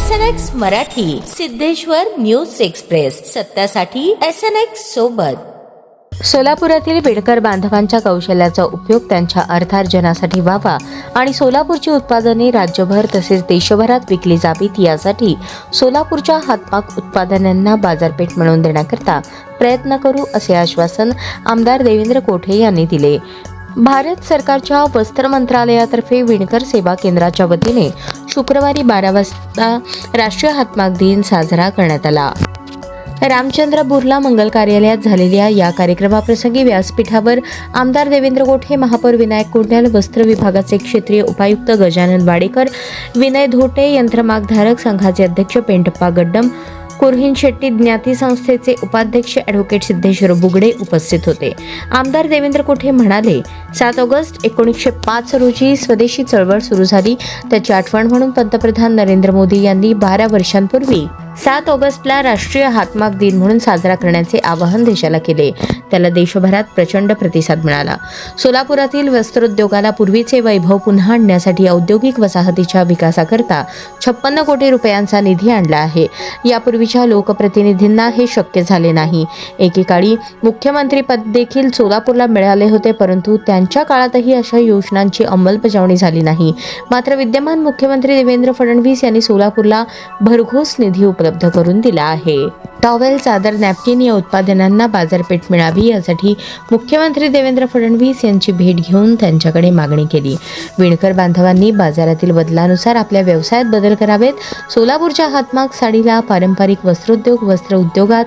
SNX Marathi, Siddheshwar news express, सत्यासाठी SNX सोबत. सोलापुरातील बिडकर बांधवांच्या कौशल्याचा उपयोग त्यांच्या अर्थार्जनासाठी व्हावा आणि सोलापूरची उत्पादने राज्यभर तसेच देशभरात विकली जावीत यासाठी सोलापूरच्या हातमाग उत्पादनांना बाजारपेठ मिळवून देण्याकरता प्रयत्न करू असे आश्वासन आमदार देवेंद्र कोठे यांनी दिले. भारत सरकारच्या वस्त्र मंत्रालयातर्फे विणकर सेवा केंद्राच्या वतीने शुक्रवारी 12 वाजता राष्ट्रीय हातमाग दिन साजरा करण्यात आला. रामचंद्र बुर्ला मंगल कार्यालयात झालेल्या या कार्यक्रमाप्रसंगी व्यासपीठावर आमदार देवेंद्र कोठे, महापौर विनायक कोंढाल, वस्त्र विभागाचे क्षेत्रीय उपायुक्त गजानन वाडेकर, विनय धोटे, यंत्रमागधारक संघाचे अध्यक्ष पेंटप्पा गड्डम, कुरहीन शेट्टी ज्ञाती संस्थेचे उपाध्यक्ष ॲडव्होकेट सिद्धेश्वर बुगडे उपस्थित होते. आमदार देवेंद्र कोठे म्हणाले, 7 ऑगस्ट 1905 रोजी स्वदेशी चळवळ सुरू झाली. त्याची आठवण म्हणून पंतप्रधान नरेंद्र मोदी यांनी 12 वर्षांपूर्वी 7 ऑगस्टला राष्ट्रीय हातमाग दिन म्हणून साजरा करण्याचे आवाहन देशाला केले. त्याला देशभरात प्रचंड प्रतिसाद मिळाला. सोलापुरातील वस्त्रोद्योगाला पूर्वीचे वैभव पुन्हा आणण्यासाठी औद्योगिक वसाहतीच्या विकासाकरता 56 कोटी रुपयांचा निधी आणला आहे. यापूर्वीच्या लोकप्रतिनिधींना हे शक्य झाले नाही. एकेकाळी मुख्यमंत्री पद देखील सोलापूरला मिळाले होते, परंतु त्यांच्या काळातही अशा योजनांची अंमलबजावणी झाली नाही. मात्र विद्यमान मुख्यमंत्री देवेंद्र फडणवीस यांनी सोलापूरला भरघोस निधी उपलब्ध करून दिला आहे. टॉवेल, चादर, नॅपकिन या उत्पादनांना बाजारपेठ मिळावी यासाठी मुख्यमंत्री देवेंद्र फडणवीस यांची भेट घेऊन त्यांच्याकडे मागणी केली. विणकर बांधवांनी बाजारातील बदलानुसार आपल्या व्यवसायात बदल करावेत. सोलापूरच्या हातमाग साडीला पारंपरिक वस्त्रोद्योग, वस्त्र उद्योगात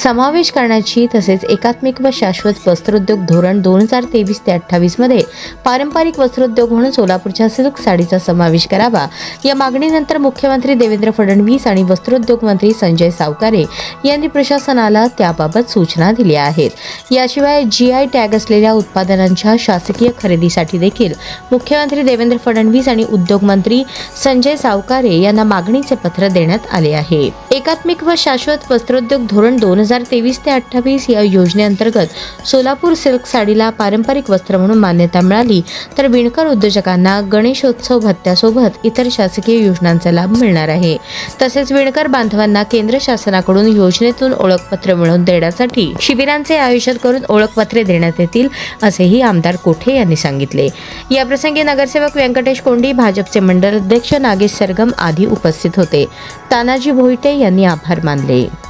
समावेश करण्याची तसेच एकात्मिक व शाश्वत वस्त्रोद्योग धोरण 2023 ते 28 मध्ये पारंपरिक वस्त्रोद्योग म्हणून सोलापूरच्या सिल्क साडीचा समावेश करावा. या मागणीनंतर मुख्यमंत्री देवेंद्र फडणवीस आणि वस्त्रोद्योग मंत्री संजय सावकारे यांनी प्रशासनाला त्याबाबत सूचना दिल्या आहेत. याशिवाय GI टॅग असलेल्या उत्पादनांच्या शासकीय खरेदीसाठी देखील मुख्यमंत्री देवेंद्र फडणवीस आणि उद्योग मंत्री संजय सावकारे यांना मागणीचे पत्र देण्यात आले आहे. एकात्मिक व शाश्वत वस्त्रोद्योग धोरण 2023 ते 28 या योजनेअंतर्गत सोलापूर सिल्क साडीला पारंपरिक वस्त्र म्हणून मान्यता मिळाली तर विणकर उद्योजकांना गणेशोत्सव भत्त्यासोबत इतर शासकीय योजनांचा लाभ मिळणार आहे. तसेच विणकर बांधवांना केंद्र शासनाकडून योजनेतून ओळखपत्र मिळवून देण्यासाठी शिबिरांचे आयोजन करून ओळखपत्रे देण्यात येतील असेही आमदार कोठे यांनी सांगितले. याप्रसंगी नगरसेवक व्यंकटेश कोंडी, भाजपचे मंडल अध्यक्ष नागेश सरगम आदी उपस्थित होते. तानाजी भोईटे यांनी आभार मानले.